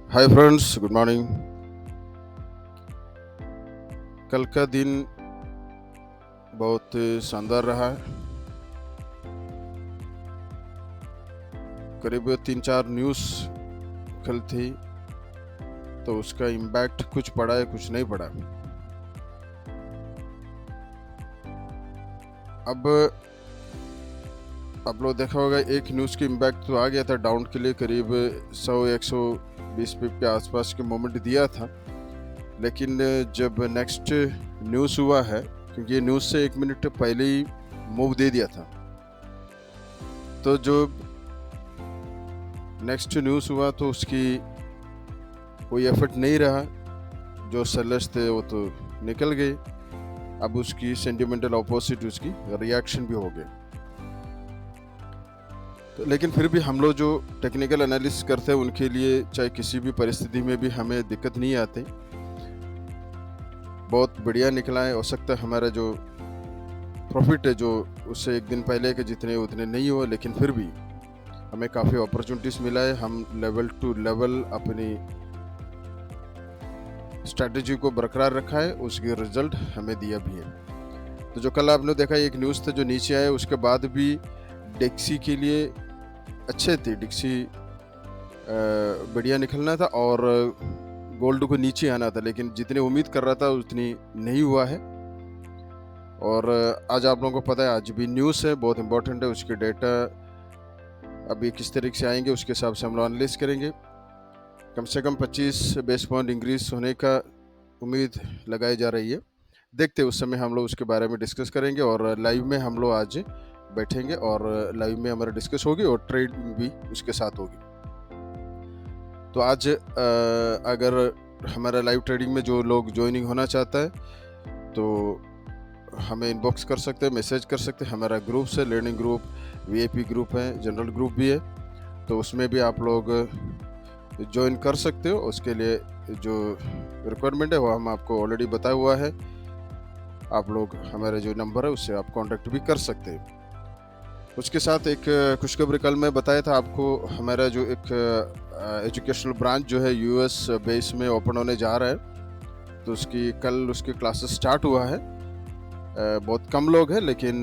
Hi friends, good morning. कल का दिन बहुत शानदार रहा है। करीब 3-4 न्यूज़ कल थी, तो उसका इम्पैक्ट कुछ पड़ा है, कुछ नहीं पड़ा। अब आप लोग देखा होगा, एक न्यूज़ की इम्पैक्ट तो आ गया था डाउन के लिए, करीब 100-120 पिप के आसपास के मोमेंट दिया था। लेकिन जब नेक्स्ट न्यूज़ हुआ है, क्योंकि ये न्यूज़ से 1 मिनट पहले ही मूव दे दिया था, तो जो नेक्स्ट न्यूज़ हुआ तो उसकी कोई एफर्ट नहीं रहा। जो सेलर्स थे वो तो निकल गए। अब उसकी सेंटिमेंटल ऑपोजिट उसकी रिएक्शन भी हो गए। तो लेकिन फिर भी हम लोग जो टेक्निकल एनालिसिस करते हैं उनके लिए चाहे किसी भी परिस्थिति में भी हमें दिक्कत नहीं आती। बहुत बढ़िया निकला है। हो सकता है हमारा जो प्रॉफिट है जो उससे एक दिन पहले के जितने उतने नहीं हो, लेकिन फिर भी हमें काफ़ी अपॉर्चुनिटीज़ मिला है। हम लेवल टू लेवल अपनी स्ट्रैटेजी को बरकरार रखा है, उसकी रिजल्ट हमें दिया भी है। तो जो कल आपने देखा, एक न्यूज़ था जो नीचे आया, उसके बाद भी डेक्सी के लिए अच्छे थे। डेक्सी बढ़िया निकलना था और गोल्ड को नीचे आना था, लेकिन जितनी उम्मीद कर रहा था उतनी नहीं हुआ है। और आज आप लोगों को पता है, आज भी न्यूज़ है, बहुत इंपॉर्टेंट है। उसके डेटा अभी किस तरीके से आएंगे उसके हिसाब से हम लोग एनालिस करेंगे। कम से कम 25 बेस पॉइंट इंक्रीज होने का उम्मीद लगाई जा रही है। देखते उस समय हम लोग उसके बारे में डिस्कस करेंगे, और लाइव में हम लोग आज बैठेंगे और लाइव में हमारा डिस्कस होगी और ट्रेड भी उसके साथ होगी। तो आज अगर हमारा लाइव ट्रेडिंग में जो लोग ज्वाइनिंग होना चाहता है तो हमें इनबॉक्स कर सकते हैं, मैसेज कर सकते हैं। हमारा ग्रुप है, लर्निंग ग्रुप, वीआईपी ग्रुप है, जनरल ग्रुप भी है, तो उसमें भी आप लोग ज्वाइन कर सकते हो। उसके लिए जो रिक्वायरमेंट है वो हम आपको ऑलरेडी बताया हुआ है। आप लोग हमारे जो नंबर है उससे आप कांटेक्ट भी कर सकते हैं। उसके साथ एक खुशखबरी कल मैं बताया था आपको, हमारा जो एक एजुकेशनल ब्रांच जो है यूएस बेस में ओपन होने जा रहा है। तो कल उसकी क्लासेस स्टार्ट हुआ है। बहुत कम लोग हैं, लेकिन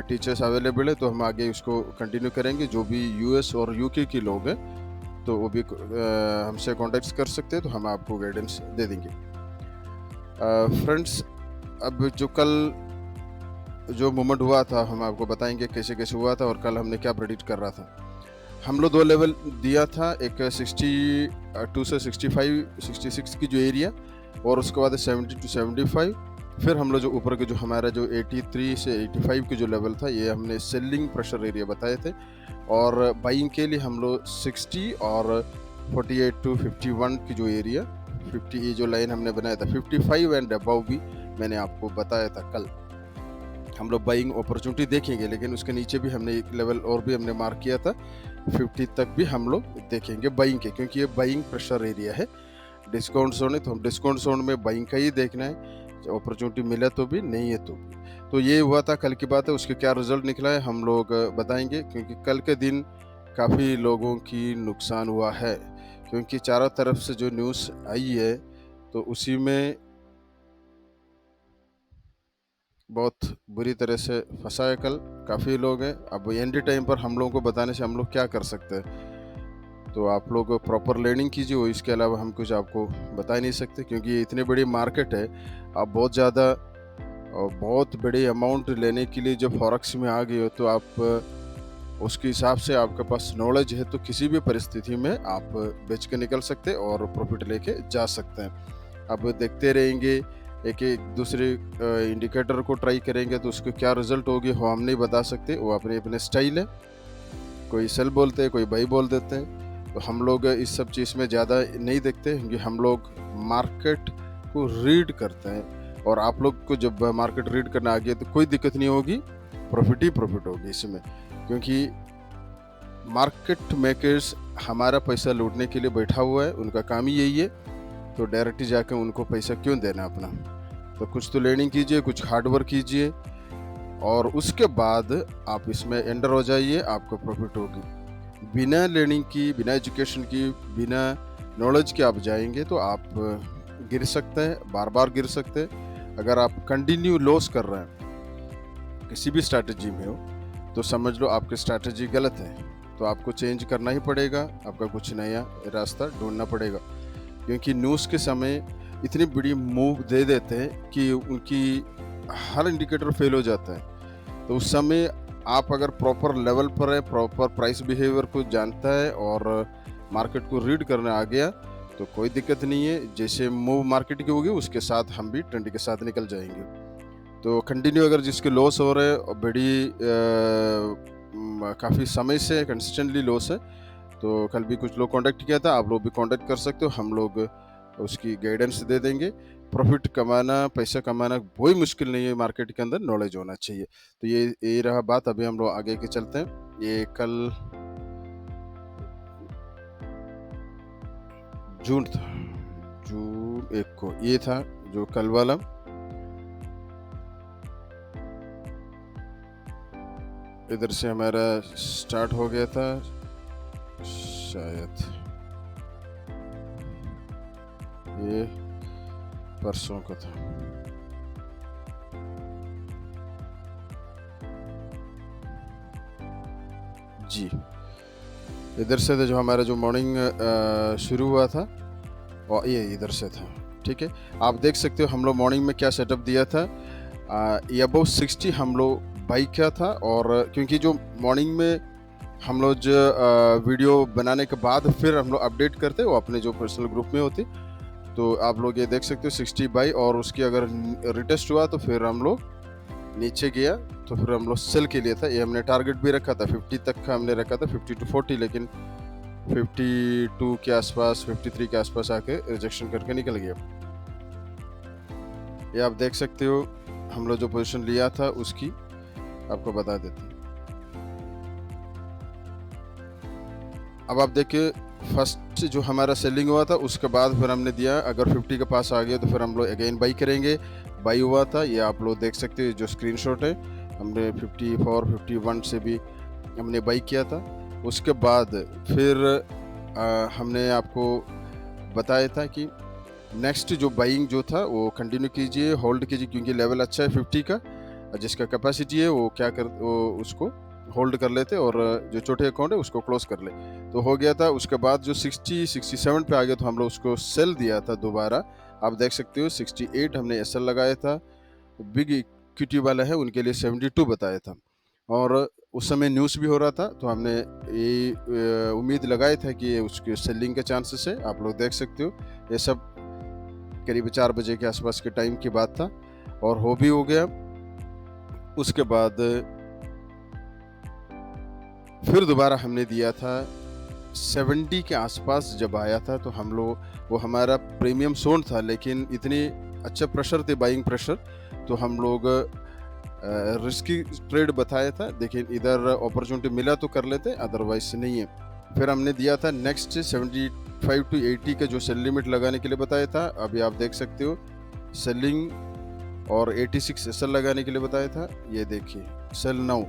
टीचर्स अवेलेबल है, तो हम आगे उसको कंटिन्यू करेंगे। जो भी यूएस और यूके के लोग हैं तो वो भी हमसे कॉन्टेक्ट कर सकते हैं, तो हम आपको गाइडेंस दे देंगे। फ्रेंड्स, अब जो कल जो मूवमेंट हुआ था हम आपको बताएंगे कैसे कैसे हुआ था, और कल हमने क्या प्रेडिक्ट कर रहा था। हम लोग 2 लेवल दिया था, एक 62 से 65-66 की जो एरिया, और उसके बाद 70 to 75। फिर हम लोग जो ऊपर के जो हमारा जो 83 से 85 के जो लेवल था, ये हमने सेलिंग प्रेशर एरिया बताए थे। और बाइंग के लिए हम लोग 60 और 48 to 51 की जो एरिया, 50 ये जो लाइन हमने बनाया था, 55 एंड अबव भी मैंने आपको बताया था। कल हम लोग बाइंग अपॉर्चुनिटी देखेंगे, लेकिन उसके नीचे भी हमने एक लेवल और भी हमने मार्क किया था, 50 तक भी हम लोग देखेंगे बाइंग के, क्योंकि ये बाइंग प्रेशर एरिया है। डिस्काउंट जोन है, तो हम डिस्काउंट जोन में बाइंग का ही देखना है। अपॉर्चुनिटी मिला तो भी, नहीं है तो भी। तो ये हुआ था, कल की बात है। उसके क्या रिजल्ट निकला है हम लोग बताएंगे, क्योंकि कल के दिन काफ़ी लोगों की नुकसान हुआ है, क्योंकि चारों तरफ से जो न्यूज़ आई है तो उसी में बहुत बुरी तरह से फंसा है कल काफ़ी लोग हैं। अब एंड टाइम पर हम लोगों को बताने से हम लोग क्या कर सकते हैं, तो आप लोग प्रॉपर लर्निंग कीजिए। वो इसके अलावा हम कुछ आपको बता ही नहीं सकते, क्योंकि ये इतनी बड़ी मार्केट है। आप बहुत ज़्यादा और बहुत बड़ी अमाउंट लेने के लिए जब फॉरेक्स में आ गए हो, तो आप उसके हिसाब से आपके पास नॉलेज है, तो किसी भी परिस्थिति में आप बेच के निकल सकते हैं और प्रॉफिट लेके जा सकते हैं। अब देखते रहेंगे, एक एक दूसरे इंडिकेटर को ट्राई करेंगे, तो उसको क्या रिजल्ट होगी वो हम नहीं बता सकते। वो अपने अपने स्टाइल है, कोई सेल बोलते हैं, कोई बाई बोल देते हैं। तो हम लोग इस सब चीज़ में ज़्यादा नहीं देखते, क्योंकि हम लोग मार्केट को रीड करते हैं। और आप लोग को जब मार्केट रीड करना आ गया तो कोई दिक्कत नहीं होगी, प्रॉफिट ही प्रॉफिट होगी इसमें, क्योंकि मार्केट मेकर्स हमारा पैसा लूटने के लिए बैठा हुआ है, उनका काम ही यही है। तो डायरेक्ट जाकर उनको पैसा क्यों देना अपना। तो कुछ तो लर्निंग कीजिए, कुछ हार्डवर्क कीजिए, और उसके बाद आप इसमें एंटर हो जाइए, आपको प्रॉफिट होगी। बिना लर्निंग की, बिना एजुकेशन की, बिना नॉलेज के आप जाएंगे तो आप गिर सकते हैं, बार बार गिर सकते हैं। अगर आप कंटिन्यू लॉस कर रहे हैं किसी भी स्ट्रैटेजी में हो तो समझ लो आपकी स्ट्रैटेजी गलत है, तो आपको चेंज करना ही पड़ेगा, आपका कुछ नया रास्ता ढूंढना पड़ेगा। क्योंकि न्यूज़ के समय इतनी बड़ी मूव दे देते हैं कि उनकी हर इंडिकेटर फेल हो जाता है। तो उस समय आप अगर प्रॉपर लेवल पर है, प्रॉपर प्राइस बिहेवियर को जानता है और मार्केट को रीड करने आ गया तो कोई दिक्कत नहीं है। जैसे मूव मार्केट की होगी उसके साथ हम भी ट्रेंड के साथ निकल जाएंगे। तो कंटिन्यू अगर जिसके लॉस हो रहे हैं और बड़ी काफ़ी समय से कंसिस्टेंटली लॉस है, तो कल भी कुछ लोग कांटेक्ट किया था, आप लोग भी कांटेक्ट कर सकते हो, हम लोग उसकी गाइडेंस दे देंगे। प्रॉफिट कमाना, पैसा कमाना कोई मुश्किल नहीं है, मार्केट के अंदर नॉलेज होना चाहिए। तो ये रहा बात। अभी हम लोग आगे के चलते हैं। ये कल जून था, जून 1 को ये था जो कल वाला। इधर से हमारा स्टार्ट हो गया था, शायद ये परसों का था। जी, इधर से था जो हमारा जो मॉर्निंग शुरू हुआ था और ये इधर से था। ठीक है, आप देख सकते हो हम लोग मॉर्निंग में क्या सेटअप दिया था। ये अबाउट 60 हम लोग बाई किया था। और क्योंकि जो मॉर्निंग में हम लोग जो वीडियो बनाने के बाद फिर हम लोग अपडेट करते वो अपने जो पर्सनल ग्रुप में होती, तो आप लोग ये देख सकते हो 60 बाई, और उसकी अगर रिटेस्ट हुआ तो फिर हम लोग नीचे गया, तो फिर हम लोग सेल के लिए था। ये हमने टारगेट भी रखा था 50 तक का, हमने रखा था 50 to 40, लेकिन 52 के आसपास, 53 के आसपास आके रिजेक्शन करके निकल गया। ये आप देख सकते हो हम लोग जो पोजीशन लिया था उसकी आपको बता देते हैं। अब आप देखिए फर्स्ट जो हमारा सेलिंग हुआ था उसके बाद फिर हमने दिया, अगर 50 के पास आ गया तो फिर हम लोग अगेन बाई करेंगे। बाई हुआ था, ये आप लोग देख सकते हो जो स्क्रीनशॉट है, हमने 54, 51 से भी हमने बाई किया था। उसके बाद फिर हमने आपको बताया था कि नेक्स्ट जो बाइंग जो था वो कंटिन्यू कीजिए, होल्ड कीजिए, क्योंकि लेवल अच्छा है 50 का, जिसका कैपेसिटी है वो क्या कर वो उसको होल्ड कर लेते और जो छोटे अकाउंट है उसको क्लोज कर ले। तो हो गया था। उसके बाद जो 60, 67 पे आ गया तो हम लोग उसको सेल दिया था दोबारा। आप देख सकते हो 68 हमने एसएल लगाया था। बिग इक्विटी वाला है उनके लिए 72 बताया था, और उस समय न्यूज़ भी हो रहा था, तो हमने ये उम्मीद लगाया था कि उसके सेलिंग के चांसेस है। आप लोग देख सकते हो ये सब करीब 4 बजे के आसपास के टाइम की बात था, और हो भी हो गया। उसके बाद फिर दोबारा हमने दिया था 70 के आसपास जब आया था, तो हम लोग, वो हमारा प्रीमियम जोन था, लेकिन इतनी अच्छा प्रेशर थे, बाइंग प्रेशर, तो हम लोग रिस्की ट्रेड बताया था। लेकिन इधर अपॉर्चुनिटी मिला तो कर लेते, अदरवाइज नहीं है। फिर हमने दिया था नेक्स्ट 75 to 80 का जो सेल लिमिट लगाने के लिए बताया था। अभी आप देख सकते हो सेलिंग, और 86 एसएल लगाने के लिए बताया था। ये देखिए सेल 9,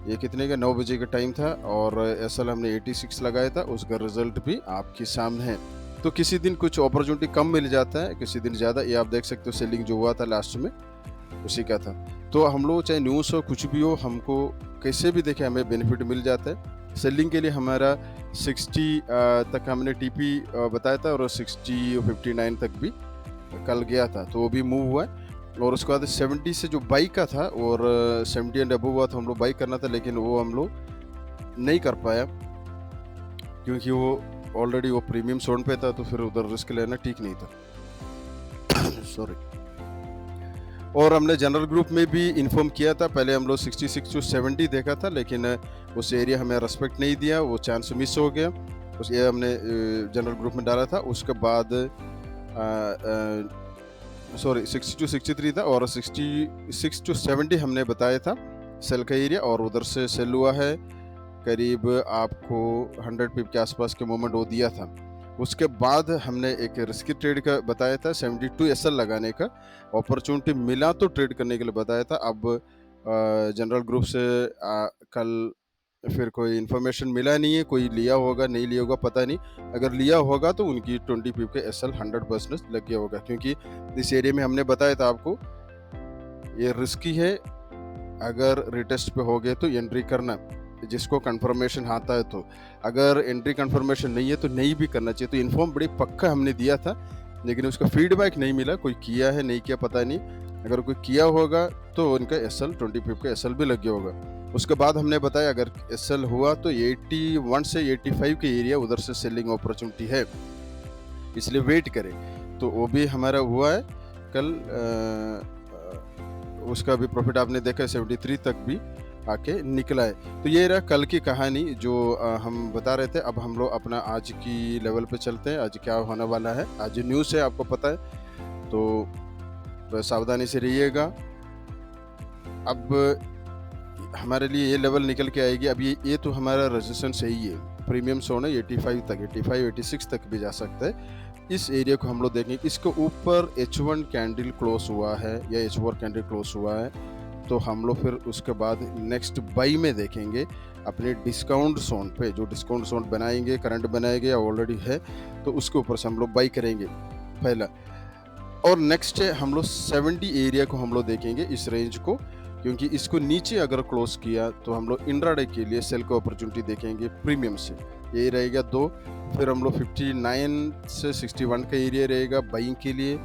ये कितने का 9 बजे का टाइम था, और एसएल हमने 86 लगाया था। उसका रिजल्ट भी आपके सामने है। तो किसी दिन कुछ अपॉर्चुनिटी कम मिल जाता है, किसी दिन ज़्यादा। ये आप देख सकते हो सेलिंग जो हुआ था लास्ट में उसी का था। तो हम लोग चाहे न्यूज़ हो कुछ भी हो, हमको कैसे भी देखे हमें बेनिफिट मिल जाता है। सेलिंग के लिए हमारा 60 तक हमने टीपी बताया था, और 60 और 59 तक भी कल गया था, तो वो भी मूव हुआ है। और उसके बाद 70 से जो बाई का था, और 70 एंड अबव हुआ, तो हम लोग बाई करना था, लेकिन वो हम लोग नहीं कर पाया क्योंकि वो ऑलरेडी वो प्रीमियम जोन पे था, तो फिर उधर रिस्क लेना ठीक नहीं था। सॉरी। और हमने जनरल ग्रुप में भी इन्फॉर्म किया था, पहले हम लोग 66 to 70 देखा था, लेकिन उस एरिया हमें रेस्पेक्ट नहीं दिया, वो चांस मिस हो गया। उस ये हमने जनरल ग्रुप में डाला था। उसके बाद सॉरी 60 to 63 था, और 66 to 70 हमने बताया था सेल का एरिया, और उधर से सेल हुआ है करीब आपको 100 पिप के आसपास के मोमेंट वो दिया था। उसके बाद हमने एक रिस्की ट्रेड का बताया था 72 एसएल लगाने का, अपॉर्चुनिटी मिला तो ट्रेड करने के लिए बताया था। अब जनरल ग्रुप से कल फिर कोई इन्फॉर्मेशन मिला नहीं है, कोई लिया होगा नहीं लिया होगा पता नहीं। अगर लिया होगा तो उनकी 20 पीप के एसएल 100% लग गया होगा, क्योंकि इस एरिया में हमने बताया था आपको ये रिस्की है। अगर रिटेस्ट पे हो गए तो एंट्री करना, जिसको कंफर्मेशन आता है तो। अगर एंट्री कंफर्मेशन नहीं है तो नहीं भी करना चाहिए। तो इन्फॉर्म बड़ी पक्का हमने दिया था, लेकिन उसका फीडबैक नहीं मिला, कोई किया है नहीं किया पता नहीं। अगर कोई किया होगा तो उनका एसएल 20 पीप का एसएल भी लग गया होगा। उसके बाद हमने बताया अगर एसएल हुआ तो 81 से 85 के एरिया उधर से सेलिंग अपॉर्चुनिटी है, इसलिए वेट करें। तो वो भी हमारा हुआ है कल। उसका भी प्रॉफिट आपने देखा 73 तक भी आके निकला है। तो ये रहा कल की कहानी जो हम बता रहे थे। अब हम लोग अपना आज की लेवल पे चलते हैं। आज क्या होने वाला है, आज न्यूज़ है आपको पता है, तो सावधानी से रहिएगा। अब हमारे लिए ये लेवल निकल के आएगी। अब ये तो हमारा रेजिस्टेंस सही है, प्रीमियम सोना 85 तक, 85 86 तक भी जा सकता है। इस एरिया को हम लोग देखेंगे। इसके ऊपर H1 कैंडल क्लोज हुआ है या H4 कैंडल क्लोज हुआ है, तो हम लोग फिर उसके बाद नेक्स्ट बाई में देखेंगे अपने डिस्काउंट जोन पे। जो डिस्काउंट जोन बनाएंगे, करंट बनाएंगे या ऑलरेडी है, तो उसके ऊपर से हम लोग बाई करेंगे पहला। और नेक्स्ट है हम लोग 70 एरिया को हम लोग देखेंगे, इस रेंज को, क्योंकि इसको नीचे अगर क्लोज किया तो हम लोग इंट्राडे के लिए सेल को अपॉर्चुनिटी देखेंगे प्रीमियम से। यही रहेगा दो। फिर हम लोग 59 से 61 का एरिया रहेगा बाइंग के लिए,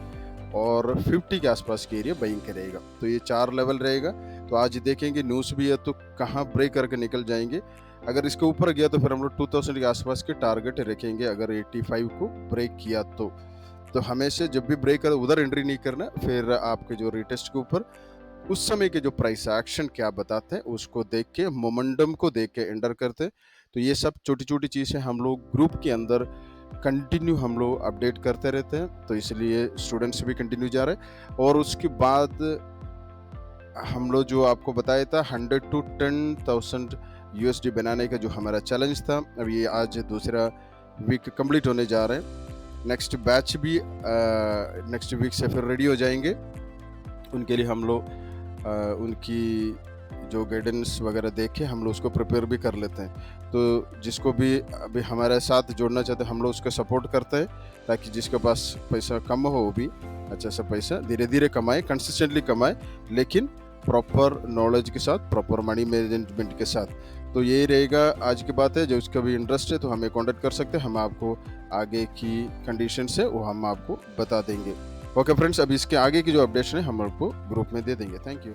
और 50 के आसपास के एरिया बाइंग का रहेगा। तो ये 4 लेवल रहेगा। तो आज देखेंगे न्यूज़ भी है तो कहाँ ब्रेक करके निकल जाएंगे। अगर इसके ऊपर गया तो फिर हम लोग 2000 के आसपास के टारगेट रखेंगे। अगर 85 को ब्रेक किया तो हमेशा जब भी ब्रेक कर उधर एंट्री नहीं करना। फिर आपके जो रिटेस्ट के ऊपर उस समय के जो प्राइस एक्शन क्या बताते हैं उसको देख के, मोमेंटम को देख के एंटर करते हैं। तो ये सब छोटी छोटी चीज़ें हम लोग ग्रुप के अंदर कंटिन्यू हम लोग अपडेट करते रहते हैं, तो इसलिए स्टूडेंट्स भी कंटिन्यू जा रहे हैं। और उसके बाद हम लोग जो आपको बताया था 100 to 10,000 USD बनाने का जो हमारा चैलेंज था, अब ये आज दूसरा वीक कंप्लीट होने जा रहे हैं। नेक्स्ट बैच भी नेक्स्ट वीक से फिर रेडी हो जाएंगे। उनके लिए हम लोग उनकी जो गाइडेंस वगैरह देख के हम लोग उसको प्रिपेयर भी कर लेते हैं। तो जिसको भी अभी हमारे साथ जोड़ना चाहते हैं हम लोग उसको सपोर्ट करते हैं, ताकि जिसके पास पैसा कम हो वो भी अच्छा सा पैसा धीरे धीरे कमाए, कंसिस्टेंटली कमाए, लेकिन प्रॉपर नॉलेज के साथ, प्रॉपर मनी मैनेजमेंट के साथ। तो यही रहेगा आज की बात है। जो उसका भी इंटरेस्ट है तो हमें कॉन्टेक्ट कर सकते हैं, हम आपको आगे की कंडीशंस है वो हम आपको बता देंगे। ओके फ्रेंड्स, अभी इसके आगे की जो अपडेशन है हम आपको ग्रुप में दे देंगे। Thank you.